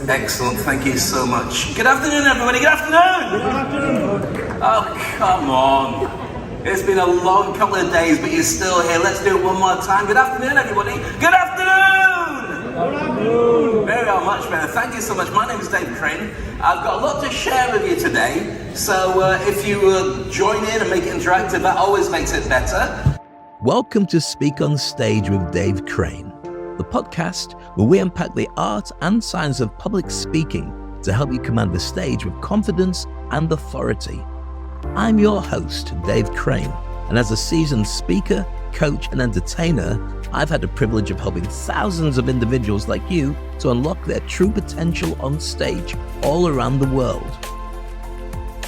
Excellent, thank you so much. Good afternoon, everybody. Good afternoon. Good afternoon. Oh, come on. It's been a long couple of days, but you're still here. Let's do it one more time. Good afternoon, everybody. Good afternoon. Good afternoon. Very much better. Thank you so much. My name is davecrane. I've got a lot to share with you today. So if you join in and make it interactive, that always makes it better. Welcome to Speak on Stage with davecrane, the podcast where we unpack the art and science of public speaking to help you command the stage with confidence and authority. I'm your host, davecrane, and as a seasoned speaker, coach, and entertainer, I've had the privilege of helping thousands of individuals like you to unlock their true potential on stage all around the world.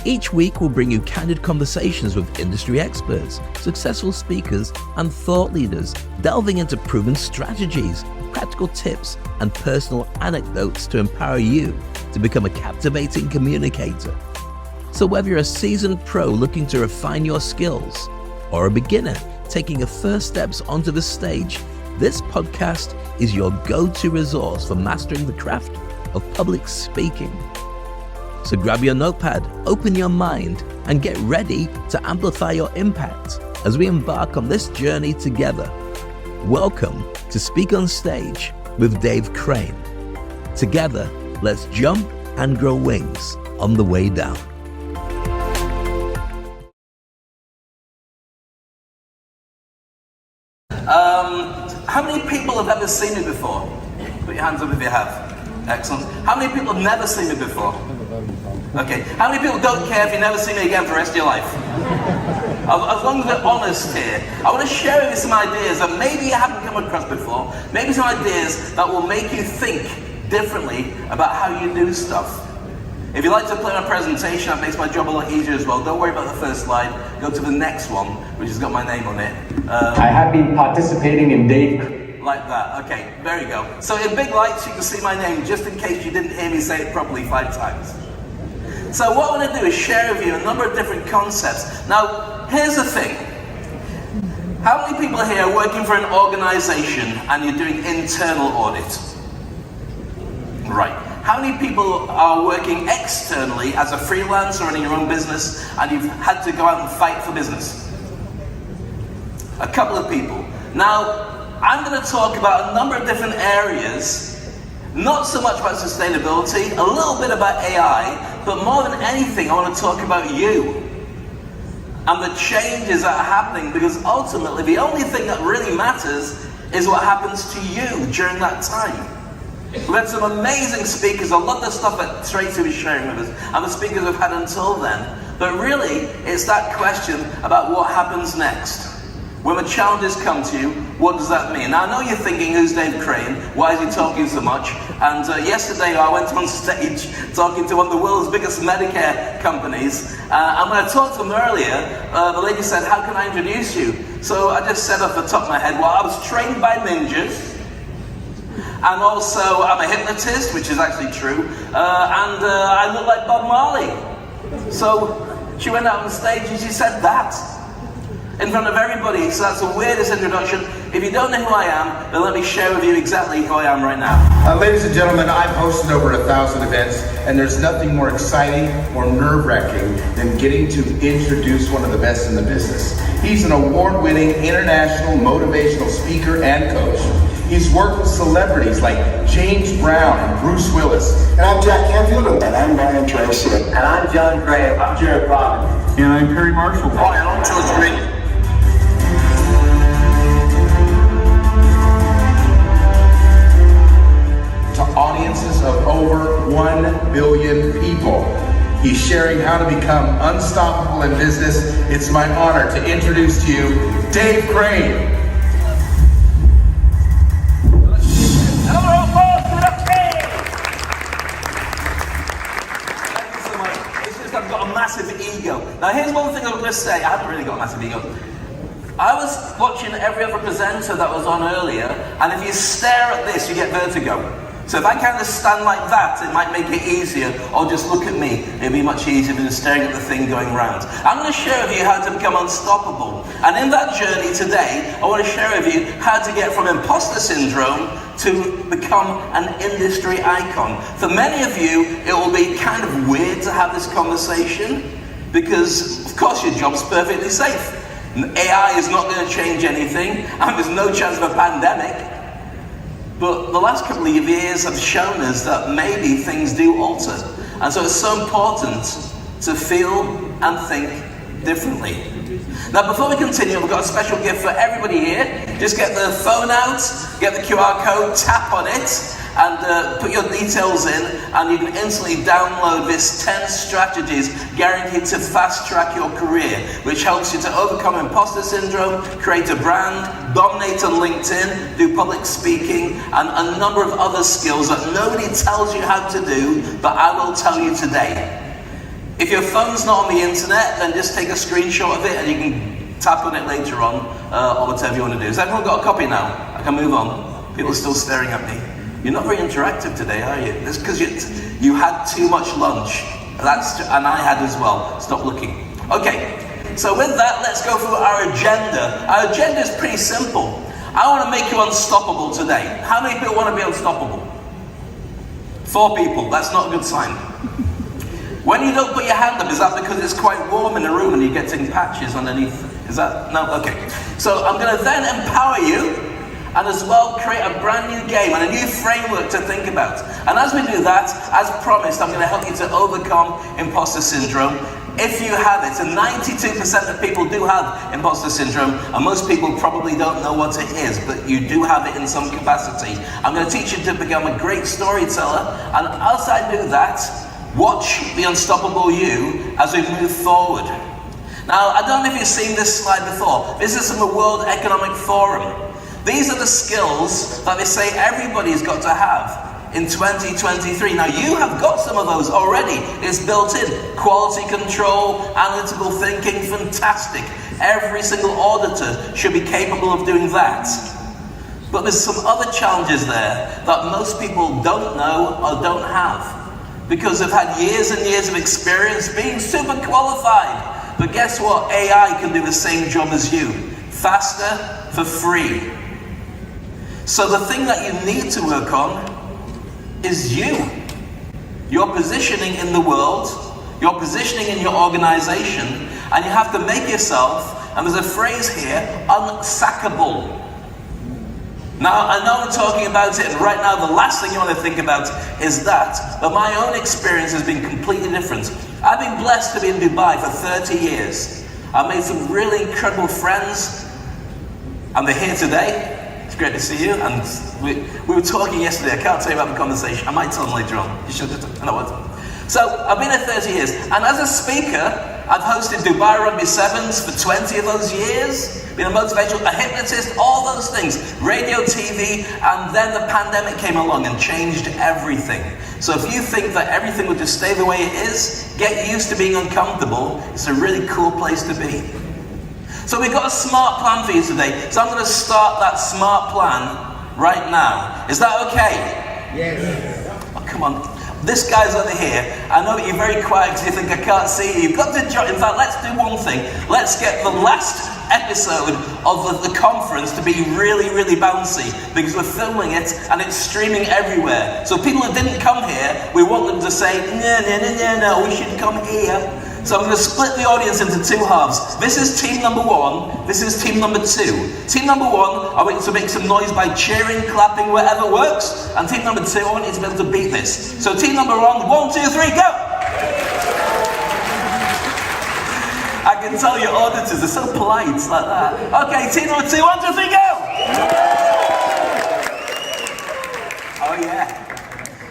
Each week, we'll bring you candid conversations with industry experts, successful speakers, and thought leaders, delving into proven strategies, practical tips, and personal anecdotes to empower you to become a captivating communicator. So whether you're a seasoned pro looking to refine your skills, or a beginner taking your first steps onto the stage, this podcast is your go-to resource for mastering the craft of public speaking. So grab your notepad, open your mind, and get ready to amplify your impact as we embark on this journey together. Welcome to Speak on Stage with davecrane. Together, let's jump and grow wings on the way down. How many people have ever seen me before? Put your hands up if you have. Excellent. How many people have never seen me before? Okay. How many people don't care if you never see me again for the rest of your life? As long as we're honest here, I want to share with you some ideas that maybe you haven't come across before. Maybe some ideas that will make you think differently about how you do stuff. If you like to play my presentation, that makes my job a lot easier as well. Don't worry about the first slide. Go to the next one, which has got my name on it. I have been participating in Dave. Like that. Okay, there you go. So in big lights, you can see my name, just in case you didn't hear me say it properly 5 times. So what I want to do is share with you a number of different concepts. Now, here's the thing. How many people here are working for an organization and you're doing internal audit? Right. How many people are working externally as a freelancer running your own business and you've had to go out and fight for business? A couple of people. Now, I'm going to talk about a number of different areas, not so much about sustainability, a little bit about AI, but more than anything, I want to talk about you and the changes that are happening, because ultimately the only thing that really matters is what happens to you during that time. We've had some amazing speakers. I love the stuff that Tracy was sharing with us and the speakers we've had until then. But really, it's that question about what happens next. When the challenges come to you, what does that mean? Now, I know you're thinking, who's davecrane? Why is he talking so much? And yesterday I went on stage talking to one of the world's biggest Medicare companies. And when I talked to them earlier, the lady said, how can I introduce you? So I just said off the top of my head, well, I was trained by ninjas. And also, I'm a hypnotist, which is actually true. And I look like Bob Marley. So she went out on stage and she said that in front of everybody. So that's the weirdest introduction. If you don't know who I am, then let me share with you exactly who I am right now. Ladies and gentlemen, I've hosted over 1,000 events, and there's nothing more exciting or nerve-wracking than getting to introduce one of the best in the business. He's an award-winning international motivational speaker and coach. He's worked with celebrities like James Brown and Bruce Willis. And I'm Jack Canfield. And I'm Brian Tracy. And I'm John Gray. I'm Jared Robbins. And I'm Perry Marshall. Hi, I'm George Green. To audiences of over 1 billion people. He's sharing how to become unstoppable in business. It's my honor to introduce to you davecrane. Ego. Now here's one thing I'm going to say. I haven't really got a massive ego. I was watching every other presenter that was on earlier, and if you stare at this, you get vertigo. So if I kind of stand like that, it might make it easier, or just look at me. It'd be much easier than staring at the thing going round. I'm going to share with you how to become unstoppable. And in that journey today, I want to share with you how to get from imposter syndrome to become an industry icon. For many of you, it will be kind of weird to have this conversation because, of course, your job's perfectly safe. AI is not going to change anything, and there's no chance of a pandemic. But the last couple of years have shown us that maybe things do alter. And so it's so important to feel and think differently. Now, before we continue, we've got a special gift for everybody here. Just get the phone out, get the QR code, tap on it, and put your details in, and you can instantly download this 10 strategies guaranteed to fast track your career, which helps you to overcome imposter syndrome, create a brand, dominate on LinkedIn, do public speaking, and a number of other skills that nobody tells you how to do, but I will tell you today. If your phone's not on the internet, then just take a screenshot of it and you can tap on it later on, or whatever you want to do. Has everyone got a copy now? I can move on. People are still staring at me. You're not very interactive today, are you? It's because you had too much lunch. And I had as well. Stop looking. Okay, so with that, let's go through our agenda. Our agenda is pretty simple. I want to make you unstoppable today. How many people want to be unstoppable? 4 people. That's not a good sign. When you don't put your hand up, is that because it's quite warm in the room and you're getting patches underneath? Is that? No? Okay. So I'm going to then empower you and as well create a brand new game and a new framework to think about. And as we do that, as promised, I'm going to help you to overcome imposter syndrome. If you have it, and 92% of people do have imposter syndrome, and most people probably don't know what it is, but you do have it in some capacity. I'm going to teach you to become a great storyteller, and as I do that, watch the unstoppable you as we move forward. Now, I don't know if you've seen this slide before. This is from the World Economic Forum. These are the skills that they say everybody's got to have in 2023. Now, you have got some of those already. It's built in. Quality control, analytical thinking, fantastic. Every single auditor should be capable of doing that. But there's some other challenges there that most people don't know or don't have, because they've had years and years of experience being super qualified. But guess what? AI can do the same job as you, faster, for free. So the thing that you need to work on is you. Your positioning in the world, your positioning in your organization, and you have to make yourself, and there's a phrase here, unsackable. Now, I know I'm talking about it, and right now the last thing you want to think about is that, but my own experience has been completely different. I've been blessed to be in Dubai for 30 years. I've made some really incredible friends, and they're here today. It's great to see you, and we were talking yesterday. I can't tell you about the conversation. I might tell them later on. You should have, I know what. So, I've been here 30 years, and as a speaker, I've hosted Dubai Rugby Sevens for 20 of those years, been a motivational, a hypnotist, all those things, radio, TV, and then the pandemic came along and changed everything. So if you think that everything will just stay the way it is, get used to being uncomfortable. It's a really cool place to be. So we've got a smart plan for you today. So I'm going to start that smart plan right now. Is that okay? Yes. Oh, come on. This guy's over here. I know you're very quiet because you think I can't see you. You've got to in fact, let's do one thing. Let's get the last episode of the conference to be really, really bouncy, because we're filming it and it's streaming everywhere. So people who didn't come here, we want them to say, no, we should come here. So I'm going to split the audience into 2 halves. This is team number 1, this is team number 2. Team number 1, I want you to make some noise by cheering, clapping, whatever works. And team number 2, I want you to be able to beat this. So team number 1, 1, 2, 3, go! I can tell your auditors, they're so polite, it's like that. Okay, team number 2, 1, 2, 3, go! Oh yeah.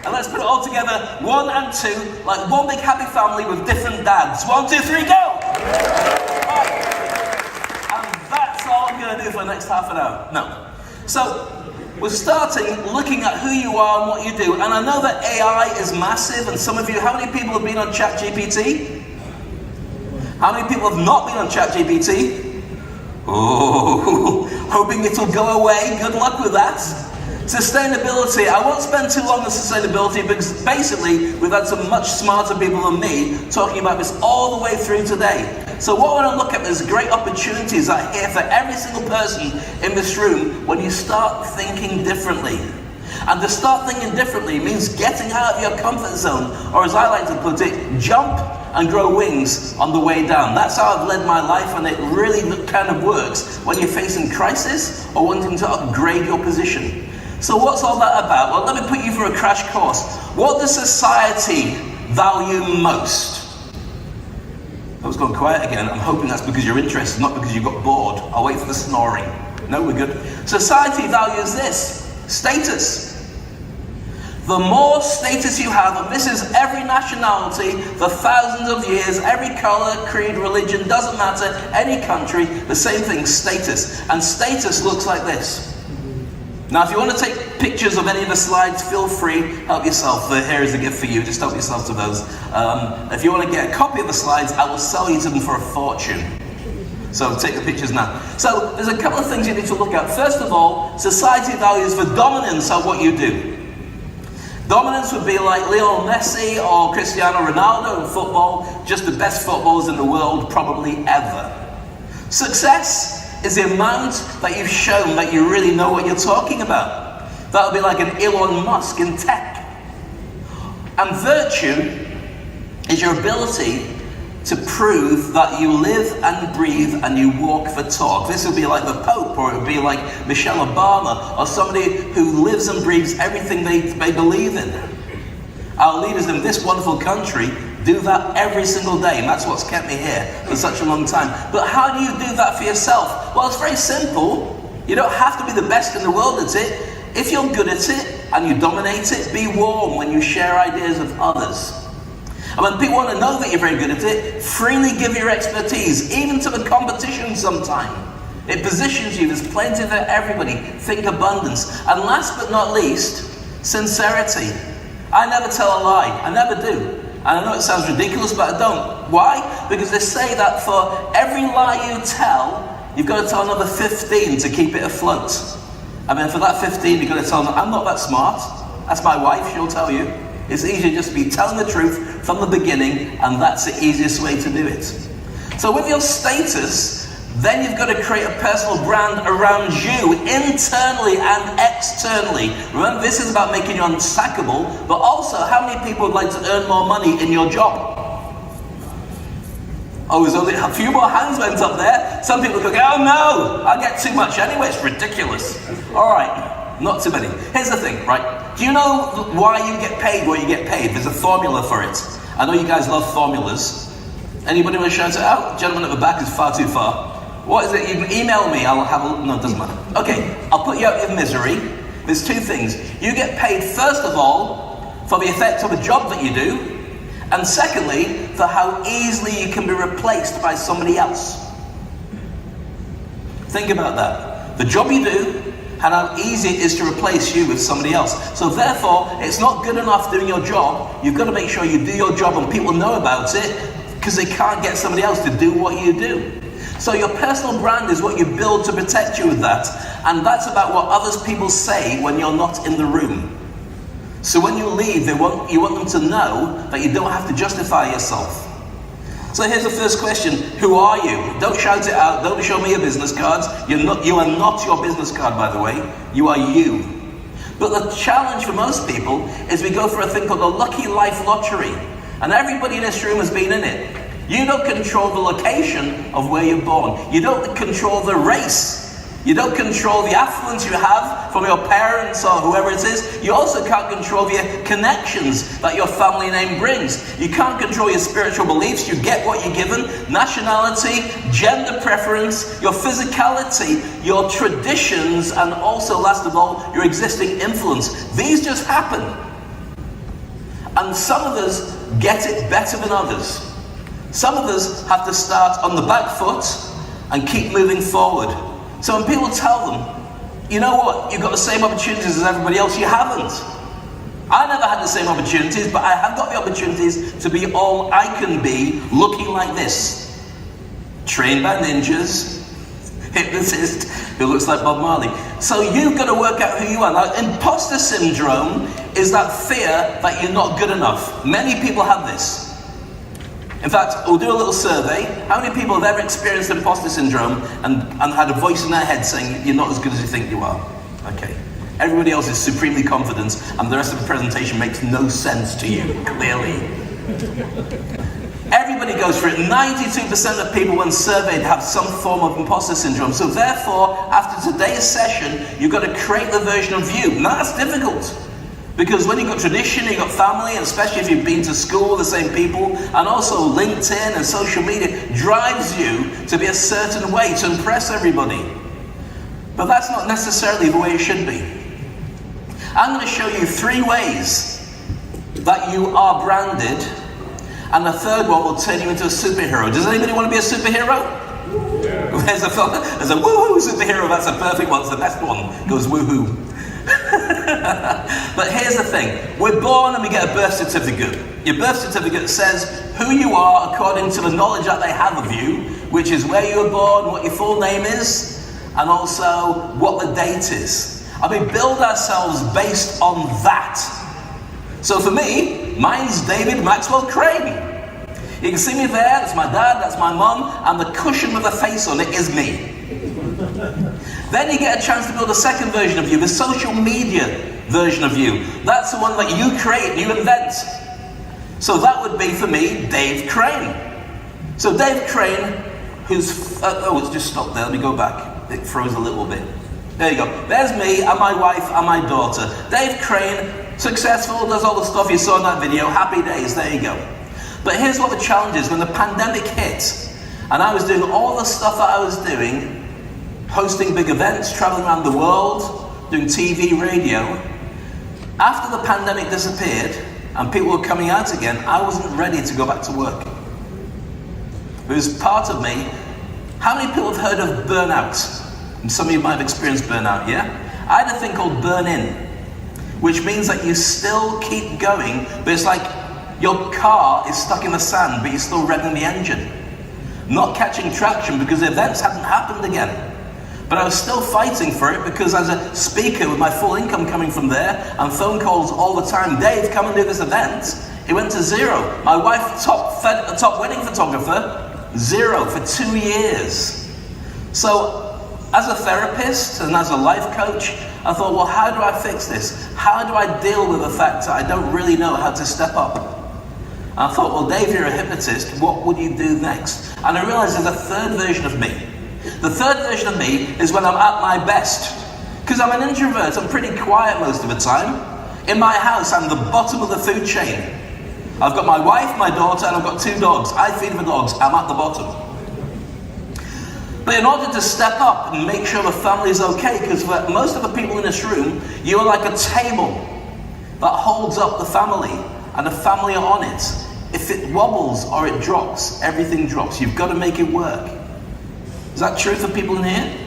And let's put it all together, 1 and 2, like one big happy family with different dads. 1, 2, 3, go! Right. And that's all I'm going to do for the next half an hour. No. So, we're starting looking at who you are and what you do. And I know that AI is massive, and some of you, how many people have been on ChatGPT? How many people have not been on ChatGPT? Oh, hoping it'll go away. Good luck with that. Sustainability, I won't spend too long on sustainability because basically we've had some much smarter people than me talking about this all the way through today. So what we're going to look at is great opportunities that are here for every single person in this room when you start thinking differently. And to start thinking differently means getting out of your comfort zone, or as I like to put it, jump and grow wings on the way down. That's how I've led my life, and it really kind of works when you're facing crisis or wanting to upgrade your position. So what's all that about? Well, let me put you through a crash course. What does society value most? I was going quiet again. I'm hoping that's because you're interested, not because you got bored. I'll wait for the snoring. No, we're good. Society values this: status. The more status you have, and this is every nationality for thousands of years, every color, creed, religion, doesn't matter, any country, the same thing, status. And status looks like this. Now, if you want to take pictures of any of the slides, feel free, help yourself. Here is a gift for you, just help yourself to those. If you want to get a copy of the slides, I will sell you them for a fortune. So take the pictures now. So there's a couple of things you need to look at. First of all, society values the dominance of what you do. Dominance would be like Lionel Messi or Cristiano Ronaldo in football, just the best footballers in the world probably ever. Success is the amount that you've shown that you really know what you're talking about. That would be like an Elon Musk in tech. And virtue is your ability to prove that you live and breathe and you walk the talk. This would be like the Pope, or it would be like Michelle Obama, or somebody who lives and breathes everything they believe in. Our leaders in this wonderful country do that every single day, and that's what's kept me here for such a long time. But how do you do that for yourself? Well, it's very simple. You don't have to be the best in the world at it. If you're good at it and you dominate it, be warm when you share ideas with others. And when people want to know that you're very good at it, freely give your expertise, even to the competition sometime. It positions you, there's plenty for everybody. Think abundance. And last but not least, sincerity. I never tell a lie, I never do. And I know it sounds ridiculous, but I don't. Why? Because they say that for every lie you tell, you've got to tell another 15 to keep it afloat. And then for that 15, you've got to tell them, I'm not that smart. That's my wife, she'll tell you. It's easier just to be telling the truth from the beginning, and that's the easiest way to do it. So with your status, then you've got to create a personal brand around you, internally and externally. Remember, this is about making you unsackable, but also how many people would like to earn more money in your job? Oh, there's only a few more hands went up there. Some people could go, oh no, I get too much anyway, it's ridiculous. All right, not too many. Here's the thing, right? Do you know why you get paid what you get paid? There's a formula for it. I know you guys love formulas. Anybody want to shout it out? Gentleman at the back is far too far. What is it? You can email me, I'll have a, no, it doesn't matter. Okay, I'll put you out of misery. There's two things. You get paid, first of all, for the effect of a job that you do, and secondly, for how easily you can be replaced by somebody else. Think about that. The job you do, and how easy it is to replace you with somebody else. So therefore, it's not good enough doing your job. You've got to make sure you do your job and people know about it, because they can't get somebody else to do what you do. So your personal brand is what you build to protect you with that. And that's about what others people say when you're not in the room. So when you leave, you want them to know that you don't have to justify yourself. So here's the first question. Who are you? Don't shout it out. Don't show me your business cards. You are not your business card, by the way. You are you. But the challenge for most people is we go for a thing called the lucky life lottery. And everybody in this room has been in it. You don't control the location of where you're born. You don't control the race. You don't control the affluence you have from your parents or whoever it is. You also can't control the connections that your family name brings. You can't control your spiritual beliefs. You get what you're given. Nationality, gender preference, your physicality, your traditions, and also, last of all, your existing influence. These just happen. And some of us get it better than others. Some of us have to start on the back foot and keep moving forward. So when people tell them, you know what, you've got the same opportunities as everybody else, you haven't. I never had the same opportunities, but I have got the opportunities to be all I can be, looking like this. Trained by ninjas, hypnotist who looks like Bob Marley. So you've got to work out who you are. Now, imposter syndrome is that fear that you're not good enough. Many people have this. In fact, we'll do a little survey. How many people have ever experienced imposter syndrome and had a voice in their head saying you're not as good as you think you are? Okay. Everybody else is supremely confident, and the rest of the presentation makes no sense to you, clearly. Everybody goes for it. 92% of people when surveyed have some form of imposter syndrome. So therefore, after today's session, you've got to create the version of you. Now that's difficult. Because when you've got tradition, you've got family, and especially if you've been to school with the same people, and also LinkedIn and social media drives you to be a certain way, to impress everybody. But that's not necessarily the way it should be. I'm going to show you 3 ways that you are branded, and the third one will turn you into a superhero. Does anybody want to be a superhero? Yeah. There's a woohoo superhero, that's a perfect one, it's the best one, goes woohoo. But here's the thing, we're born and we get a birth certificate. Your birth certificate says who you are according to the knowledge that they have of you, which is where you were born, what your full name is, and also what the date is. And we build ourselves based on that. So for me, mine's David Maxwell Crane. You can see me there, that's my dad, that's my mum, and the cushion with a face on it is me. Then you get a chance to build a second version of you, the social media version of you. That's the one that you create, you invent. So that would be for me, Dave Crane. So Dave Crane, who's, it's just stopped there, let me go back. It froze a little bit. There you go. There's me and my wife and my daughter. Dave Crane, successful, does all the stuff you saw in that video, happy days, there you go. But here's what the challenge is, when the pandemic hit, and I was doing all the stuff that I was doing, hosting big events, traveling around the world, doing TV, radio, after the pandemic disappeared, and people were coming out again, I wasn't ready to go back to work. It was part of me. How many people have heard of burnout? And some of you might have experienced burnout, yeah? I had a thing called burn-in, which means that you still keep going, but it's like your car is stuck in the sand, but you're still revving the engine. Not catching traction because the events hadn't happened again. But I was still fighting for it because as a speaker with my full income coming from there and phone calls all the time, Dave, come and do this event, it went to 0. My wife, top wedding photographer, 0 for 2 years. So as a therapist and as a life coach, I thought, well, how do I fix this? How do I deal with the fact that I don't really know how to step up? And I thought, well, Dave, you're a hypnotist, what would you do next? And I realized there's a third version of me. The third version of me is when I'm at my best. Because I'm an introvert, I'm pretty quiet most of the time. In my house, I'm the bottom of the food chain. I've got my wife, my daughter, and I've got 2 dogs. I feed the dogs, I'm at the bottom. But in order to step up and make sure the family is okay, because for most of the people in this room, you are like a table that holds up the family, and the family are on it. If it wobbles or it drops, everything drops. You've got to make it work. Is that true for people in here?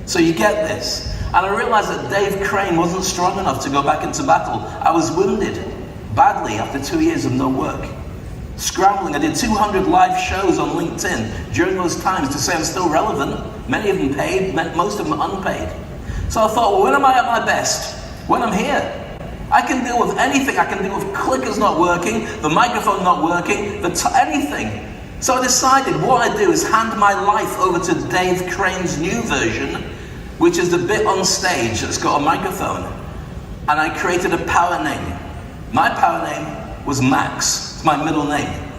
So you get this. And I realized that Dave Crane wasn't strong enough to go back into battle. I was wounded badly after 2 years of no work. Scrambling, I did 200 live shows on LinkedIn during those times to say I'm still relevant. Many of them paid, most of them unpaid. So I thought, well, when am I at my best? When I'm here. I can deal with anything. I can deal with clickers not working, the microphone not working, anything. So I decided what I do is hand my life over to Dave Crane's new version, which is the bit on stage that's got a microphone. And I created a power name. My power name was Max. It's my middle name.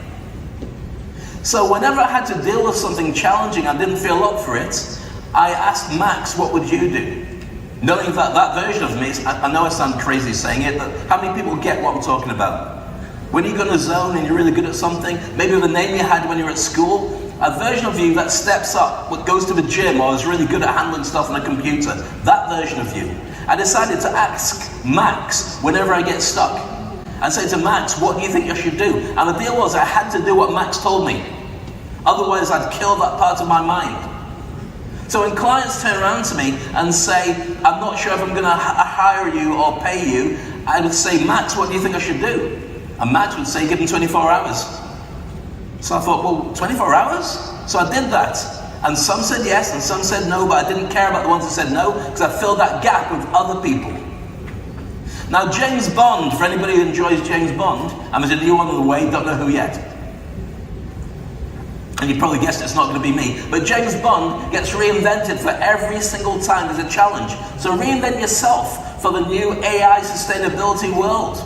So whenever I had to deal with something challenging, I didn't feel up for it, I asked Max, what would you do? Knowing that that version of me, I know I sound crazy saying it, but how many people get what I'm talking about? When you go in a zone and you're really good at something, maybe the name you had when you were at school, a version of you that steps up, what goes to the gym or is really good at handling stuff on a computer, that version of you. I decided to ask Max whenever I get stuck and say to Max, what do you think I should do? And the deal was I had to do what Max told me. Otherwise I'd kill that part of my mind. So when clients turn around to me and say, I'm not sure if I'm going to hire you or pay you, I would say, Max, what do you think I should do? And Max would say, give him 24 hours. So I thought, well, 24 hours? So I did that. And some said yes, and some said no, but I didn't care about the ones that said no, because I filled that gap with other people. Now, James Bond, for anybody who enjoys James Bond, and there's a new one on the way, don't know who yet. And you probably guessed it's not going to be me. But James Bond gets reinvented for every single time there's a challenge. So reinvent yourself for the new AI sustainability world.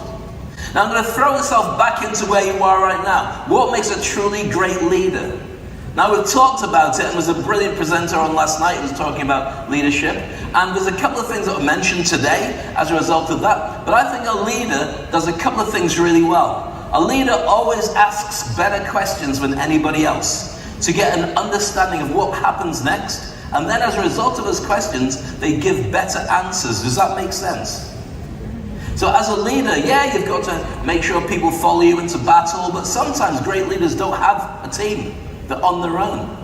Now I'm going to throw myself back into where you are right now. What makes a truly great leader? Now we've talked about it, and there's a brilliant presenter on last night who was talking about leadership. And there's a couple of things that were mentioned today as a result of that. But I think a leader does a couple of things really well. A leader always asks better questions than anybody else to get an understanding of what happens next. And then as a result of those questions, they give better answers. Does that make sense? So as a leader, yeah, you've got to make sure people follow you into battle, but sometimes great leaders don't have a team. They're on their own.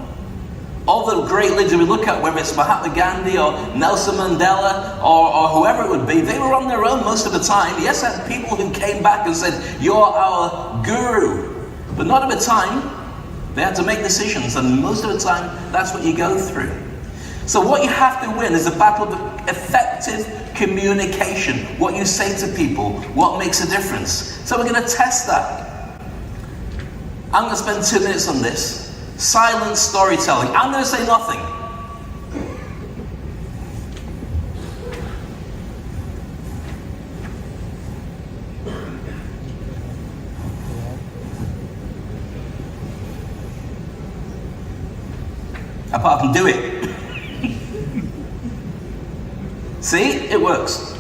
All the great leaders we look at, whether it's Mahatma Gandhi or Nelson Mandela or whoever it would be, they were on their own most of the time. Yes, I had people who came back and said, "You're our guru." But not of the time. They had to make decisions, and most of the time, that's what you go through. So what you have to win is a battle of effective communication. What you say to people, what makes a difference. So we're going to test that. I'm going to spend 2 minutes on this. Silent storytelling. I'm going to say nothing. Apart from do it. See? It works.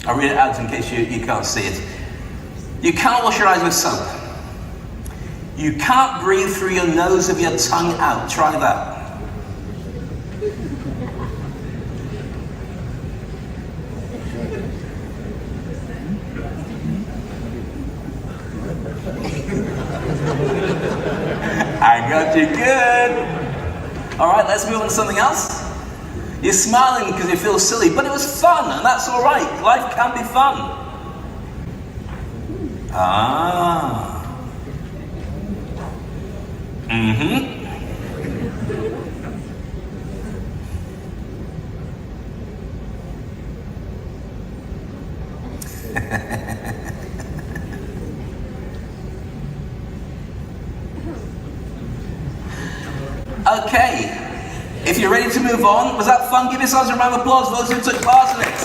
I'll read it out in case you can't see it. You can't wash your eyes with soap. You can't breathe through your nose with your tongue out. Try that. I got you good. All right, let's move on to something else. You're smiling because you feel silly, but it was fun, and that's all right. Life can be fun. Ah. Okay. If you're ready to move on, was that fun? Give yourselves a round of applause for those who took part in it.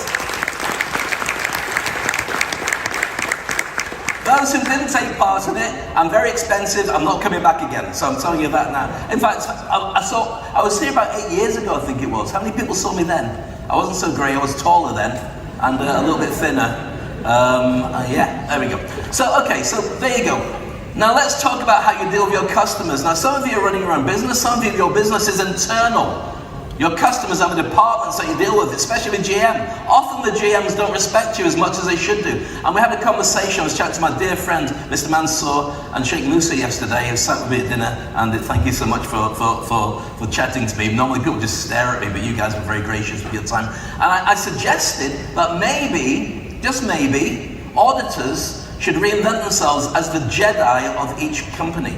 Those who didn't take part in it, I'm very expensive, I'm not coming back again. So I'm telling you that now. In fact, I was here about 8 years ago, I think it was. How many people saw me then? I wasn't so grey, I was taller then, and a little bit thinner. Yeah, there we go. So, okay, so there you go. Now let's talk about how you deal with your customers. Now some of you are running your own business, some of you, your business is internal. Your customers have departments that you deal with, especially with GM. Often the GMs don't respect you as much as they should do. And we had a conversation, I was chatting to my dear friend, Mr. Mansour and Sheikh Musa yesterday, who sat with me at dinner, and thank you so much for chatting to me. Normally people just stare at me, but you guys were very gracious with your time. And I suggested that maybe, just maybe, auditors should reinvent themselves as the Jedi of each company.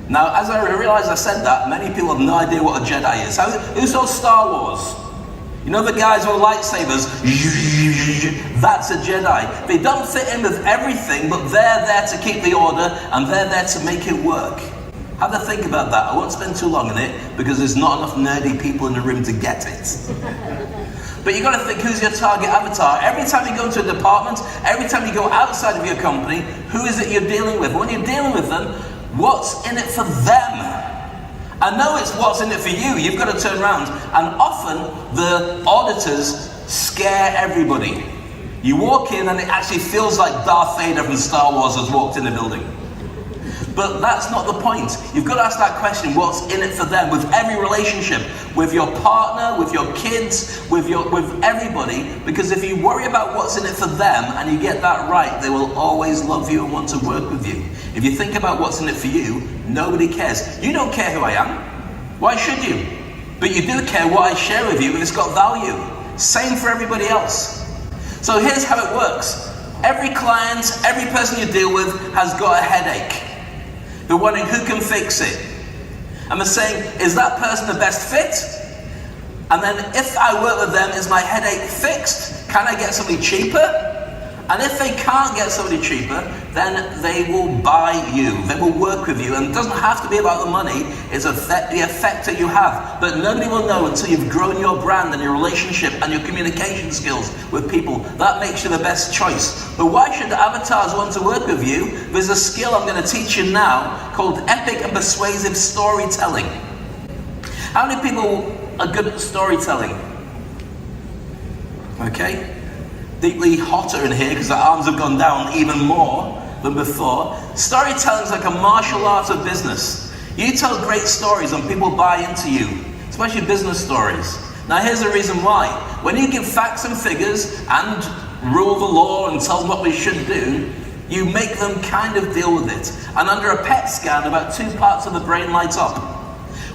Now, as I realized I said that, many people have no idea what a Jedi is. Who saw Star Wars? You know the guys with lightsabers? That's a Jedi. They don't fit in with everything, but they're there to keep the order, and they're there to make it work. Have a think about that. I won't spend too long on it, because there's not enough nerdy people in the room to get it. But you've got to think, who's your target avatar? Every time you go into a department, every time you go outside of your company, who is it you're dealing with? When you're dealing with them, what's in it for them? I know it's what's in it for you. You've got to turn around. And often, the auditors scare everybody. You walk in and it actually feels like Darth Vader from Star Wars has walked in the building. But that's not the point. You've got to ask that question, what's in it for them? With every relationship, with your partner, with your kids, with everybody. Because if you worry about what's in it for them and you get that right, they will always love you and want to work with you. If you think about what's in it for you, nobody cares. You don't care who I am. Why should you? But you do care what I share with you if it's got value. Same for everybody else. So here's how it works. Every client, every person you deal with has got a headache. They're wondering who can fix it. And they're saying, is that person the best fit? And then if I work with them, is my headache fixed? Can I get something cheaper? And if they can't get somebody cheaper, then they will buy you. They will work with you. And it doesn't have to be about the money. It's the effect that you have. But nobody will know until you've grown your brand and your relationship and your communication skills with people. That makes you the best choice. But why should avatars want to work with you? There's a skill I'm going to teach you now called epic and persuasive storytelling. How many people are good at storytelling? Okay? Deeply hotter in here because the arms have gone down even more than before. Storytelling is like a martial art of business. You tell great stories and people buy into you, especially business stories. Now here's the reason why. When you give facts and figures and rule the law and tell them what we should do, you make them kind of deal with it. And under a PET scan, about 2 parts of the brain light up.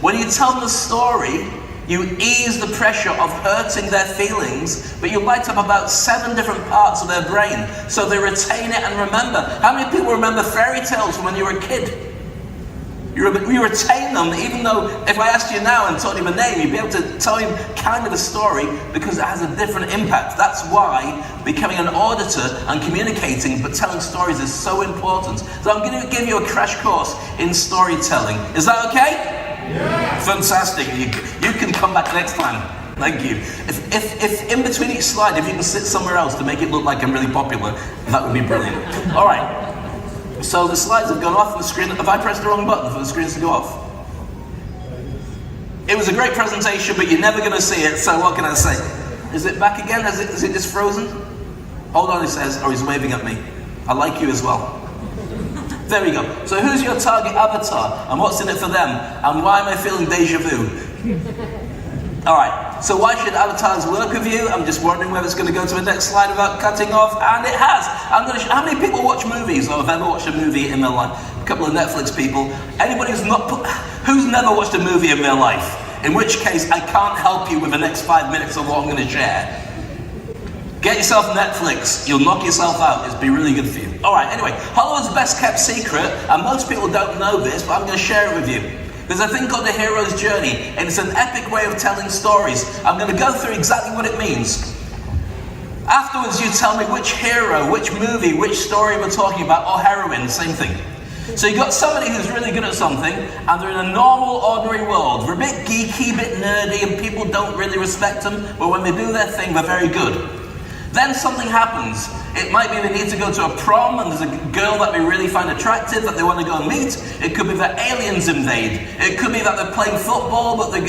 When you tell them a story, you ease the pressure of hurting their feelings, but you light up about 7 different parts of their brain, so they retain it and remember. How many people remember fairy tales from when you were a kid? You retain them, even though if I asked you now and told you the name, you'd be able to tell him kind of a story because it has a different impact. That's why becoming an auditor and communicating but telling stories is so important. So I'm going to give you a crash course in storytelling. Is that okay? Yeah. Fantastic. You can come back next time. Thank you. If in between each slide, if you can sit somewhere else to make it look like I'm really popular, that would be brilliant. All right. So the slides have gone off the screen. Have I pressed the wrong button for the screens to go off? It was a great presentation, but you're never going to see it, so what can I say? Is it back again? Is it just frozen? Hold on, he says, or he's waving at me. I like you as well. There we go. So who's your target avatar, and what's in it for them, and why am I feeling deja vu? Alright, so why should avatars work with you? I'm just wondering whether it's going to go to the next slide without cutting off, and it has. I'm going to how many people watch movies, or have ever watched a movie in their life? A couple of Netflix people. Anybody who's never watched a movie in their life? In which case, I can't help you with the next 5 minutes of what I'm going to share. Get yourself Netflix, you'll knock yourself out, it'll be really good for you. Alright, anyway, Hollywood's best kept secret, and most people don't know this, but I'm going to share it with you. There's a thing called the hero's journey, and it's an epic way of telling stories. I'm going to go through exactly what it means. Afterwards, you tell me which hero, which movie, which story we're talking about, or heroine, same thing. So you've got somebody who's really good at something, and they're in a normal, ordinary world. They're a bit geeky, a bit nerdy, and people don't really respect them, but when they do their thing, they're very good. Then something happens. It might be they need to go to a prom and there's a girl that they really find attractive that they want to go and meet. It could be that aliens invade. It could be that they're playing football but they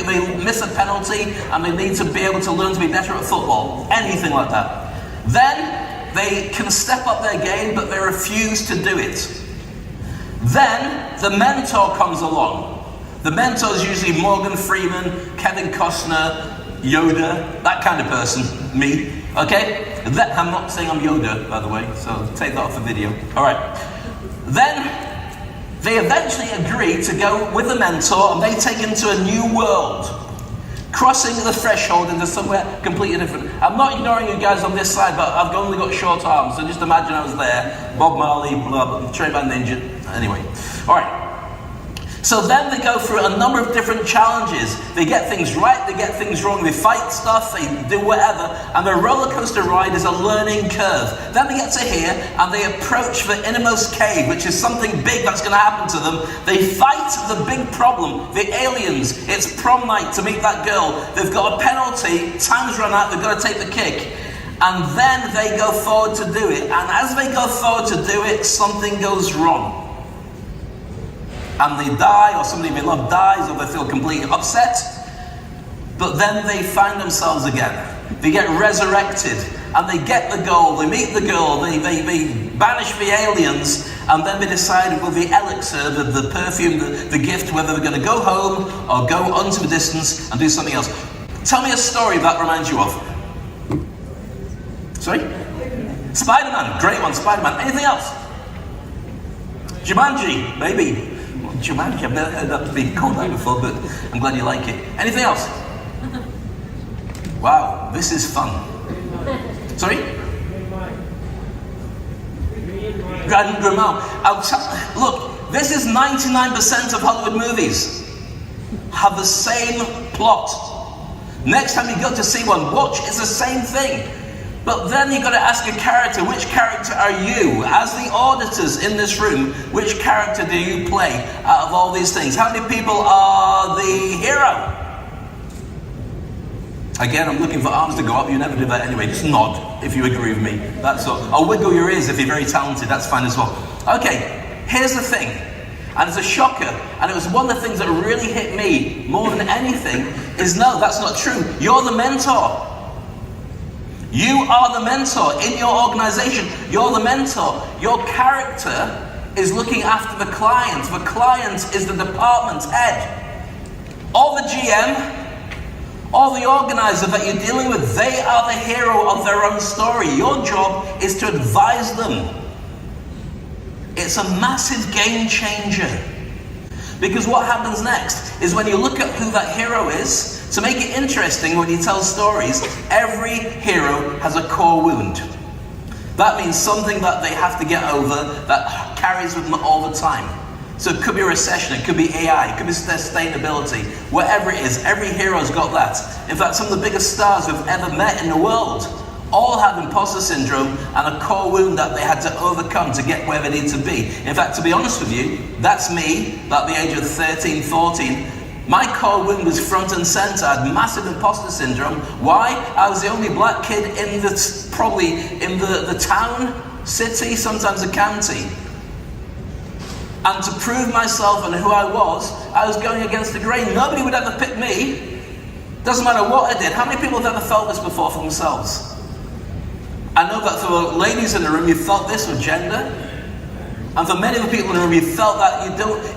miss a penalty and they need to be able to learn to be better at football. Anything like that. Then they can step up their game but they refuse to do it. Then the mentor comes along. The mentor is usually Morgan Freeman, Kevin Costner, Yoda, that kind of person, me. Okay? I'm not saying I'm Yoda, by the way, so take that off the video. Alright. Then, they eventually agree to go with the mentor and they take him to a new world. Crossing the threshold into somewhere completely different. I'm not ignoring you guys on this side, but I've only got short arms, so just imagine I was there. Bob Marley, blah, Trey Van Ninja. Anyway. Alright. So then they go through a number of different challenges. They get things right, they get things wrong, they fight stuff, they do whatever, and the roller coaster ride is a learning curve. Then they get to here, and they approach the innermost cave, which is something big that's going to happen to them. They fight the big problem, the aliens. It's prom night to meet that girl. They've got a penalty, time's run out, they've got to take the kick. And then they go forward to do it, and as they go forward to do it, something goes wrong. And they die, or somebody they love dies, or they feel completely upset. But then they find themselves again. They get resurrected, and they get the goal, they meet the girl, they banish the aliens, and then they decide with the elixir, the perfume, the gift, whether they're going to go home, or go onto the distance and do something else. Tell me a story that reminds you of. Sorry? Spider-Man, great one, Spider-Man. Anything else? Jumanji, maybe. Jumanji, I've never heard that being called that before, but I'm glad you like it. Anything else? Wow, this is fun. Sorry? Look, this is 99% of Hollywood movies. Have the same plot. Next time you go to see one, watch, it's the same thing. But then you've got to ask a character, which character are you? As the auditors in this room, which character do you play out of all these things? How many people are the hero? Again, I'm looking for arms to go up. You never do that anyway. Just nod if you agree with me. That's all. Or wiggle your ears if you're very talented. That's fine as well. Okay, here's the thing. And it's a shocker. And it was one of the things that really hit me more than anything is no, that's not true. You're the mentor. You are the mentor in your organization. You're the mentor. Your character is looking after the client. The client is the department head. Or the GM, or the organizer that you're dealing with, they are the hero of their own story. Your job is to advise them. It's a massive game changer. Because what happens next is when you look at who that hero is, to make it interesting when you tell stories, every hero has a core wound. That means something that they have to get over that carries with them all the time. So it could be recession, it could be AI, it could be sustainability, whatever it is, every hero's got that. In fact, some of the biggest stars we've ever met in the world all have imposter syndrome and a core wound that they had to overcome to get where they need to be. In fact, to be honest with you, that's me, at the age of 13, 14. My core wound was front and center. I had massive imposter syndrome. Why? I was the only black kid in the town, city, sometimes a county. And to prove myself and who I was going against the grain. Nobody would ever pick me. Doesn't matter what I did. How many people have ever felt this before for themselves? I know that for the ladies in the room, you felt this with gender. And for many of the people in the room, you felt that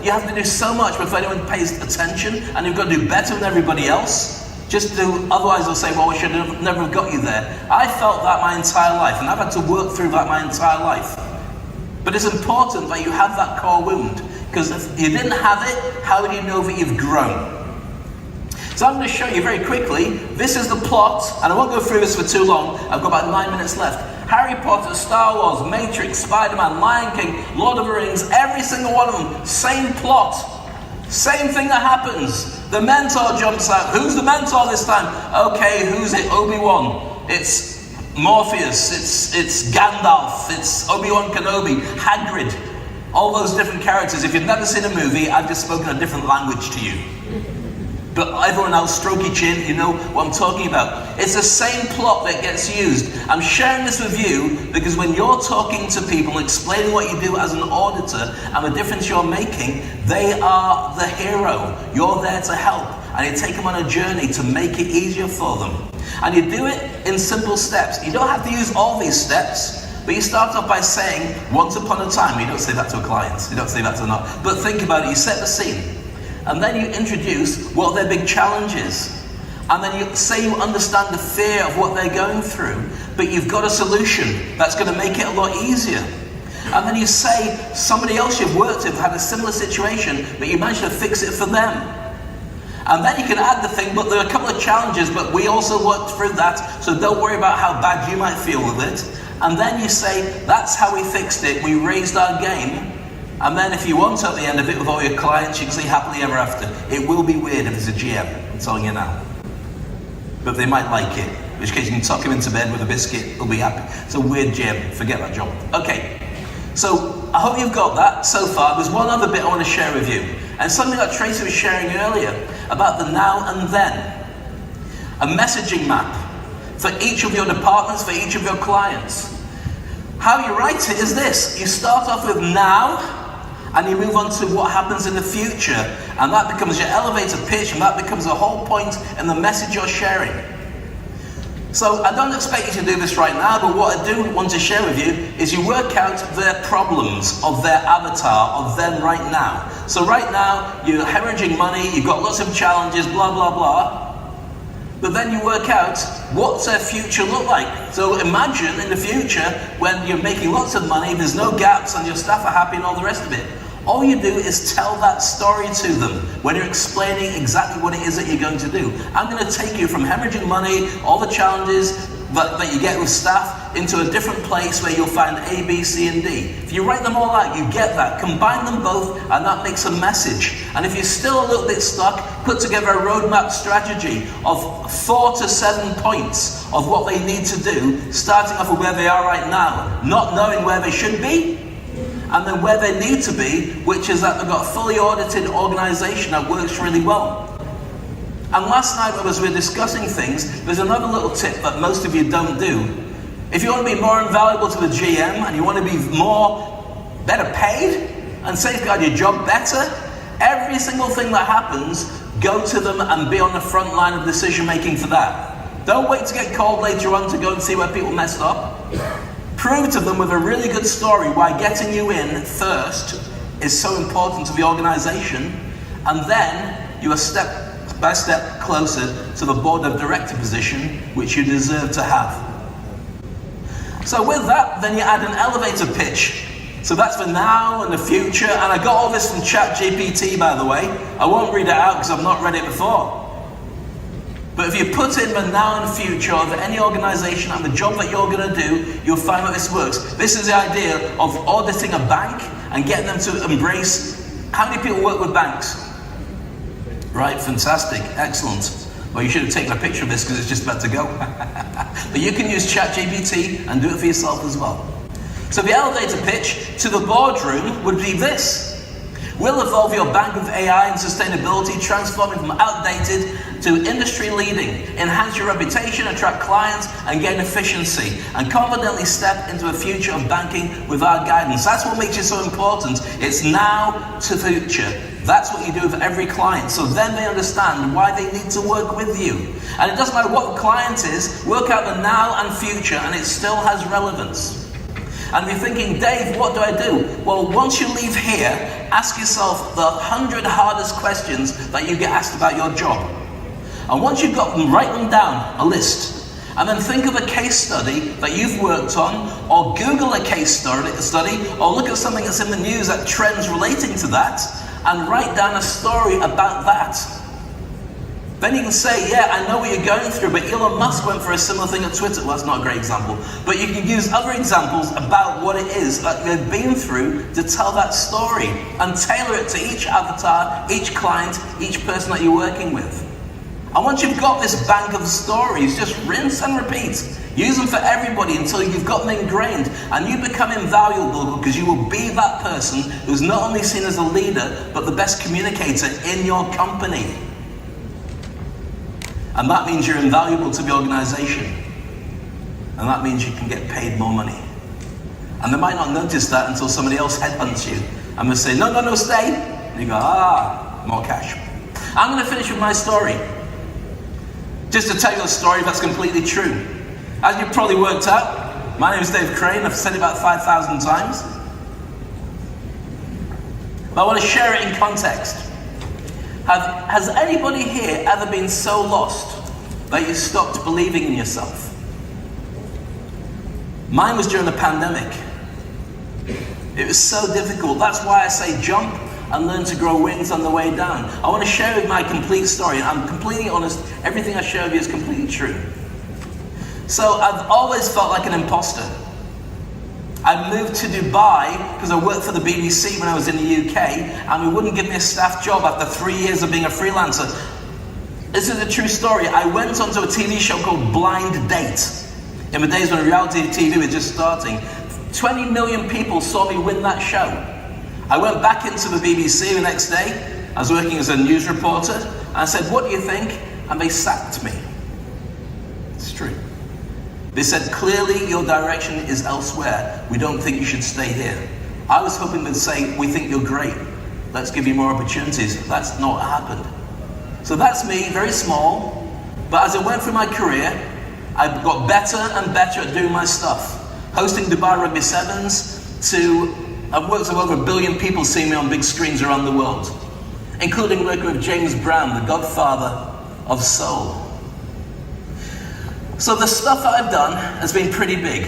you have to do so much before anyone pays attention, and you've got to do better than everybody else. Otherwise they'll say, well, we should never have got you there. I felt that my entire life, and I've had to work through that my entire life. But it's important that you have that core wound, because if you didn't have it, how would you know that you've grown? So I'm going to show you very quickly. This is the plot, and I won't go through this for too long. I've got about 9 minutes left. Harry Potter, Star Wars, Matrix, Spider-Man, Lion King, Lord of the Rings, every single one of them, same plot. Same thing that happens. The mentor jumps out. Who's the mentor this time? Okay, who's it? Obi-Wan. It's Morpheus. It's Gandalf. It's Obi-Wan Kenobi. Hagrid. All those different characters. If you've never seen a movie, I've just spoken a different language to you. But everyone else, strokey chin, you know what I'm talking about. It's the same plot that gets used. I'm sharing this with you because when you're talking to people and explaining what you do as an auditor and the difference you're making, they are the hero. You're there to help. And you take them on a journey to make it easier for them. And you do it in simple steps. You don't have to use all these steps. But you start off by saying, once upon a time. You don't say that to a client. You don't say that to another. But think about it. You set the scene. And then you introduce what their big challenge is. And then you say you understand the fear of what they're going through, but you've got a solution that's going to make it a lot easier. And then you say somebody else you've worked with had a similar situation, but you managed to fix it for them. And then you can add the thing, but there are a couple of challenges, but we also worked through that, so don't worry about how bad you might feel with it. And then you say, that's how we fixed it, we raised our game. And then if you want at the end of it with all your clients, you can say happily ever after. It will be weird if it's a GM, I'm telling you now. But they might like it, in which case you can tuck him into bed with a biscuit, he'll be happy. It's a weird GM, forget that job. Okay, so I hope you've got that so far. There's one other bit I want to share with you. And something that Tracy was sharing earlier about the now and then. A messaging map for each of your departments, for each of your clients. How you write it is this. You start off with now, and you move on to what happens in the future. And that becomes your elevator pitch, and that becomes the whole point in the message you're sharing. So I don't expect you to do this right now, but what I do want to share with you is you work out their problems of their avatar, of them right now. So right now, you're hemorrhaging money, you've got lots of challenges, blah, blah, blah. But then you work out what's their future look like. So imagine in the future when you're making lots of money, there's no gaps and your staff are happy and all the rest of it. All you do is tell that story to them when you're explaining exactly what it is that you're going to do. I'm going to take you from hemorrhaging money, all the challenges that you get with staff, into a different place where you'll find A, B, C, and D. If you write them all out, you get that. Combine them both, and that makes a message. And if you're still a little bit stuck, put together a roadmap strategy of 4 to 7 points of what they need to do, starting off with where they are right now, not knowing where they should be, and then where they need to be, which is that they've got a fully audited organization that works really well. And last night as we were discussing things, there's another little tip that most of you don't do. If you want to be more invaluable to the GM and you want to be better paid and safeguard your job better, every single thing that happens, go to them and be on the front line of decision making for that. Don't wait to get called later on to go and see where people messed up. Prove to them with a really good story why getting you in first is so important to the organization, and then you are step by step closer to the board of director position, which you deserve to have. So with that, then you add an elevator pitch. So that's for now and the future, and I got all this from ChatGPT, by the way. I won't read it out because I've not read it before. But if you put in the now and future of any organization and the job that you're going to do, you'll find that this works. This is the idea of auditing a bank and getting them to embrace. How many people work with banks? Right, fantastic, excellent. Well, you should have taken a picture of this because it's just about to go. But you can use ChatGPT and do it for yourself as well. So the elevator pitch to the boardroom would be this. We'll evolve your bank with AI and sustainability, transforming from outdated to industry leading, enhance your reputation, attract clients, and gain efficiency, and confidently step into a future of banking with our guidance. That's what makes you so important. It's now to future. That's what you do with every client. So then they understand why they need to work with you. And it doesn't matter what the client is, work out the now and future, and it still has relevance. And you're thinking, Dave, what do I do? Well, once you leave here, ask yourself the 100 hardest questions that you get asked about your job. And once you've got them, write them down, a list. And then think of a case study that you've worked on, or Google a case study, or look at something that's in the news that trends relating to that, and write down a story about that. Then you can say, yeah, I know what you're going through, but Elon Musk went for a similar thing at Twitter. Well, that's not a great example. But you can use other examples about what it is that you've been through to tell that story and tailor it to each avatar, each client, each person that you're working with. And once you've got this bank of stories, just rinse and repeat. Use them for everybody until you've got them ingrained and you become invaluable, because you will be that person who's not only seen as a leader, but the best communicator in your company. And that means you're invaluable to the organization. And that means you can get paid more money. And they might not notice that until somebody else headhunts you. And they say, no, stay. And you go, more cash. I'm going to finish with my story. Just to tell you a story that's completely true. As you've probably worked out, my name is Dave Crane. I've said it about 5,000 times. But I want to share it in context. Has anybody here ever been so lost that you stopped believing in yourself? Mine was during the pandemic. It was so difficult. That's why I say jump and learn to grow wings on the way down. I want to share with my complete story. I'm completely honest. Everything I share with you is completely true. So I've always felt like an imposter. I moved to Dubai because I worked for the BBC when I was in the UK, and we wouldn't give me a staff job after 3 years of being a freelancer. This is a true story. I went onto a TV show called Blind Date in the days when reality TV was just starting. 20 million people saw me win that show. I went back into the BBC the next day. I was working as a news reporter, and I said, what do you think? And they sacked me. It's true. They said, clearly your direction is elsewhere. We don't think you should stay here. I was hoping they'd say, we think you're great. Let's give you more opportunities. That's not what happened. So that's me, very small. But as I went through my career, I got better and better at doing my stuff. Hosting Dubai Rugby Sevens I've worked with over 1 billion people seeing me on big screens around the world, including working with James Brown, the godfather of soul. So the stuff that I've done has been pretty big.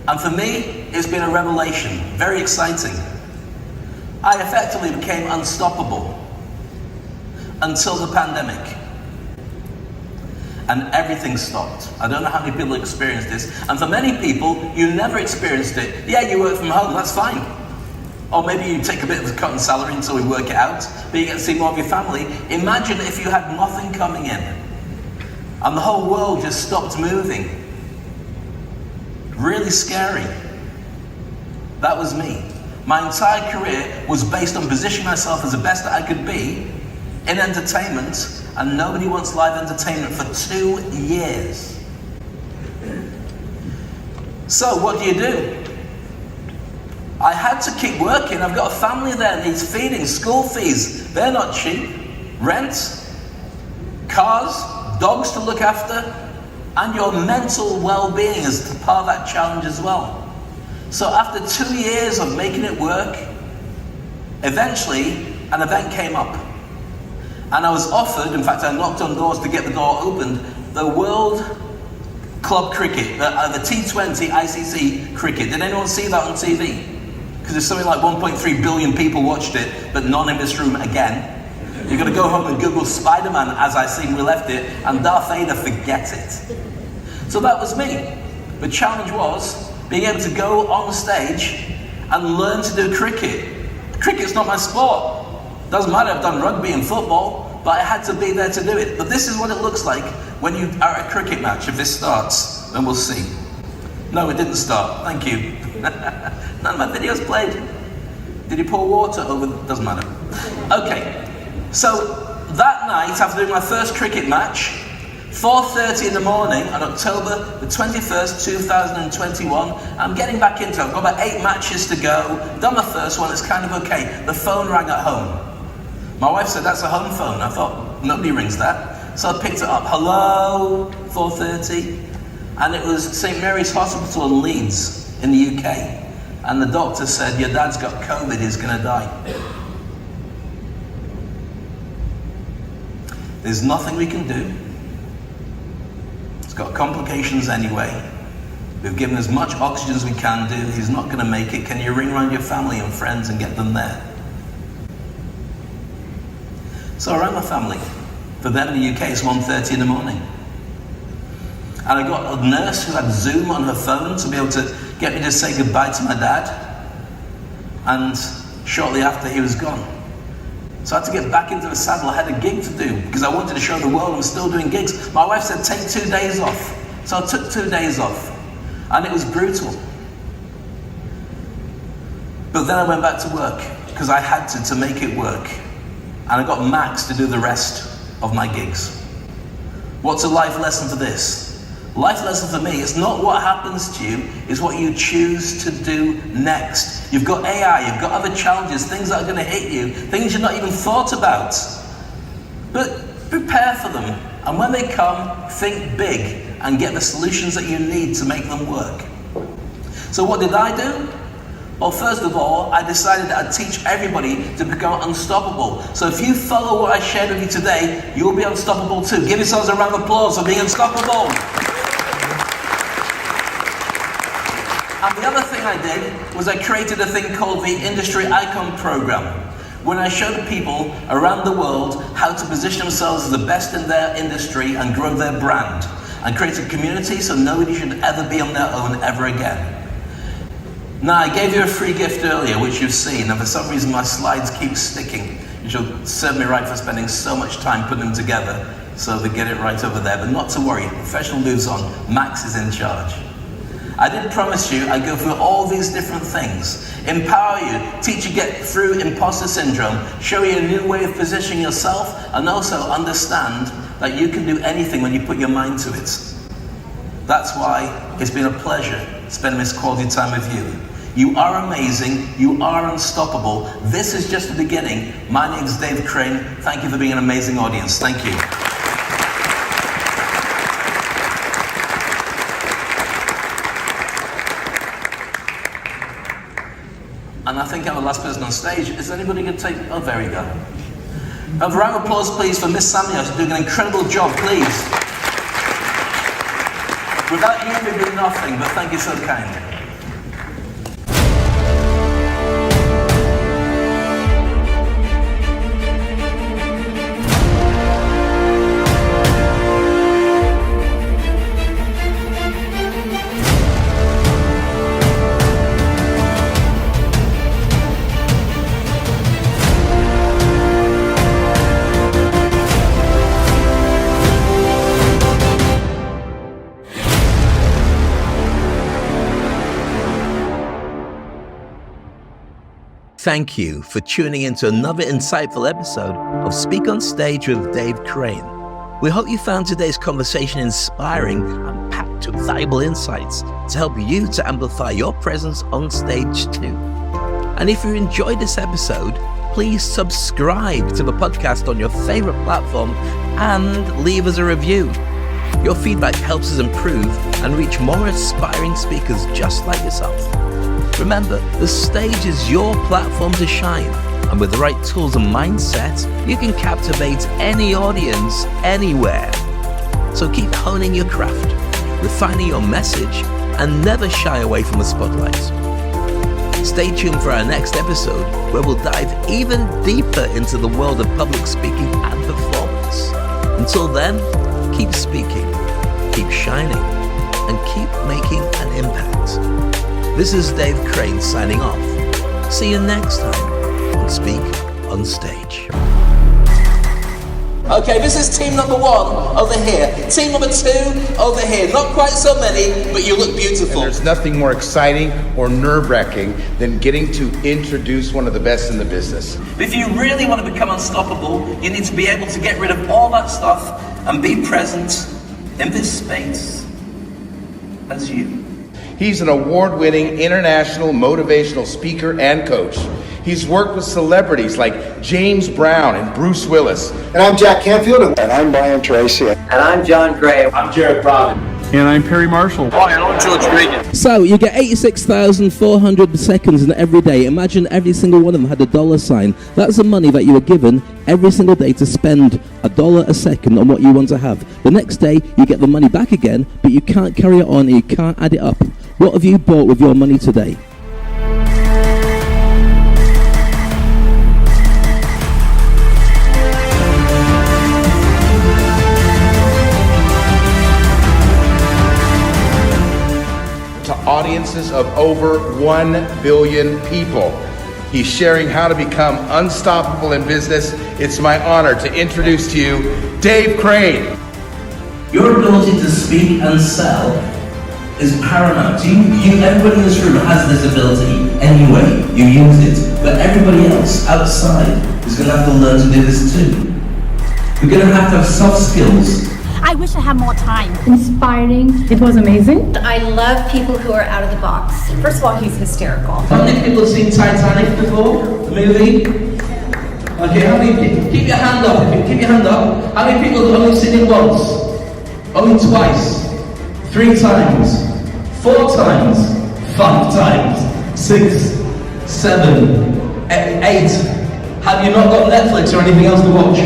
And for me, it's been a revelation, very exciting. I effectively became unstoppable until the pandemic. and everything stopped. I don't know how many people experienced this, and for many people, you never experienced it. Yeah, you work from home, that's fine. Or maybe you take a bit of a cut in salary until we work it out, but you get to see more of your family. Imagine if you had nothing coming in, and the whole world just stopped moving. Really scary. That was me. My entire career was based on positioning myself as the best that I could be in entertainment, and nobody wants live entertainment for 2 years. So what do? I had to keep working. I've got a family there that needs feeding, school fees, they're not cheap. Rent, cars, dogs to look after, and your mental well-being is part of that challenge as well. So after 2 years of making it work, eventually an event came up. And I was offered, in fact I knocked on doors to get the door opened, the World Club Cricket, the T20 ICC cricket. Did anyone see that on TV? Because there's something like 1.3 billion people watched it, but none in this room again. You're going to go home and Google Spider-Man as I seen we left it, and Darth Vader, forget it. So that was me. The challenge was being able to go on stage and learn to do cricket. Cricket's not my sport. Doesn't matter, I've done rugby and football, but I had to be there to do it. But this is what it looks like when you are at a cricket match. If this starts, then we'll see. No, it didn't start. Thank you. None of my videos played. Did you pour water over? Doesn't matter. Okay, so that night, after doing my first cricket match, 4:30 in the morning on October the 21st, 2021, I'm getting back into it. I've got about 8 matches to go. Done the first one, it's kind of okay. The phone rang at home. My wife said, that's a home phone. I thought, nobody rings that. So I picked it up. Hello, 4:30. And it was St. Mary's Hospital in Leeds in the UK. And the doctor said, your dad's got COVID, he's gonna die. There's nothing we can do. He's got complications anyway. We've given as much oxygen as we can do. He's not gonna make it. Can you ring around your family and friends and get them there? So I rang my family. For them in the UK, it's 1:30 in the morning. And I got a nurse who had Zoom on her phone to be able to get me to say goodbye to my dad. And shortly after, he was gone. So I had to get back into the saddle. I had a gig to do because I wanted to show the world I'm still doing gigs. My wife said, take 2 days off. So I took 2 days off. And it was brutal. But then I went back to work because I had to make it work. And I got Max to do the rest of my gigs. What's a life lesson for this? Life lesson for me, it's not what happens to you, it's what you choose to do next. You've got AI, you've got other challenges, things that are going to hit you, things you've not even thought about. But prepare for them, and when they come, think big and get the solutions that you need to make them work. So what did I do? Well, first of all, I decided that I'd teach everybody to become unstoppable. So if you follow what I shared with you today, you'll be unstoppable too. Give yourselves a round of applause for being unstoppable. And the other thing I did was I created a thing called the Industry Icon Program, when I showed people around the world how to position themselves as the best in their industry and grow their brand, and create a community so nobody should ever be on their own ever again. Now, I gave you a free gift earlier, which you've seen, and for some reason my slides keep sticking. You should serve me right for spending so much time putting them together, so they get it right over there. But not to worry, professional moves on. Max is in charge. I did promise you I'd go through all these different things, empower you, teach you get through imposter syndrome, show you a new way of positioning yourself, and also understand that you can do anything when you put your mind to it. That's why it's been a pleasure spending this quality time with you. You are amazing, you are unstoppable. This is just the beginning. My name is Dave Crane. Thank you for being an amazing audience. Thank you. And I think I'm the last person on stage. Is anybody going to take... Oh, there we go. A round of applause, please, for Miss Samuels, doing an incredible job, please. Without you, we'd be nothing, but thank you so kind. Thank you for tuning into another insightful episode of Speak on Stage with Dave Crane. We hope you found today's conversation inspiring and packed with valuable insights to help you to amplify your presence on stage too. And if you enjoyed this episode, please subscribe to the podcast on your favorite platform and leave us a review. Your feedback helps us improve and reach more aspiring speakers just like yourself. Remember, the stage is your platform to shine, and with the right tools and mindset, you can captivate any audience anywhere. So keep honing your craft, refining your message, and never shy away from the spotlight. Stay tuned for our next episode, where we'll dive even deeper into the world of public speaking and performance. Until then, keep speaking, keep shining, and keep making an impact. This is Dave Crane signing off. See you next time on Speak on Stage. Okay, this is team number 1 over here. Team number 2 over here. Not quite so many, but you look beautiful. And there's nothing more exciting or nerve-wracking than getting to introduce one of the best in the business. If you really want to become unstoppable, you need to be able to get rid of all that stuff and be present in this space as you. He's an award-winning international motivational speaker and coach. He's worked with celebrities like James Brown and Bruce Willis. And I'm Jack Canfield. And I'm Brian Tracy. And I'm John Gray. I'm Jared Robin. And I'm Perry Marshall. Hi, and I'm George Regan. So you get 86,400 seconds in every day. Imagine every single one of them had a dollar sign. That's the money that you were given every single day to spend $1 a second on what you want to have. The next day you get the money back again, but you can't carry it on and you can't add it up. What have you bought with your money today? To audiences of over 1 billion people. He's sharing how to become unstoppable in business. It's my honor to introduce to you Dave Crane. Your ability to speak and sell is paramount. Everybody in this room has this ability anyway. You use it. But everybody else outside is going to have to learn to do this too. We're going to have soft skills. I wish I had more time. Inspiring. It was amazing. I love people who are out of the box. First of all, he's hysterical. How many people have seen Titanic before? The movie? Okay, how many people? Keep your hand up. Keep your hand up. How many people have only seen it once? Only twice? 3 times? 4 times? 5 times? 6, 7, 8? Have you not got Netflix or anything else to watch?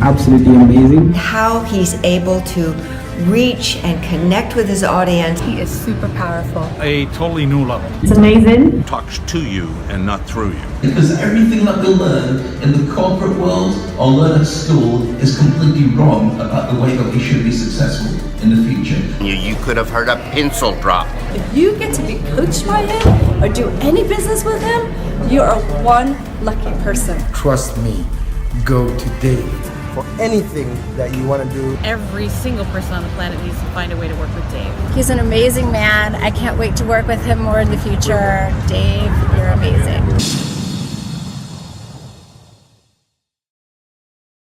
Absolutely amazing. How he's able to reach and connect with his audience. He is super powerful. A totally new level. It's amazing. Talks to you and not through you. Because everything that we learn in the corporate world or learn at school is completely wrong about the way that we should be successful in the future. You could have heard a pencil drop. If you get to be coached by him or do any business with him, you are one lucky person. Trust me. Go to Dave. For anything that you want to do. Every single person on the planet needs to find a way to work with Dave. He's an amazing man. I can't wait to work with him more in the future. Dave, you're amazing.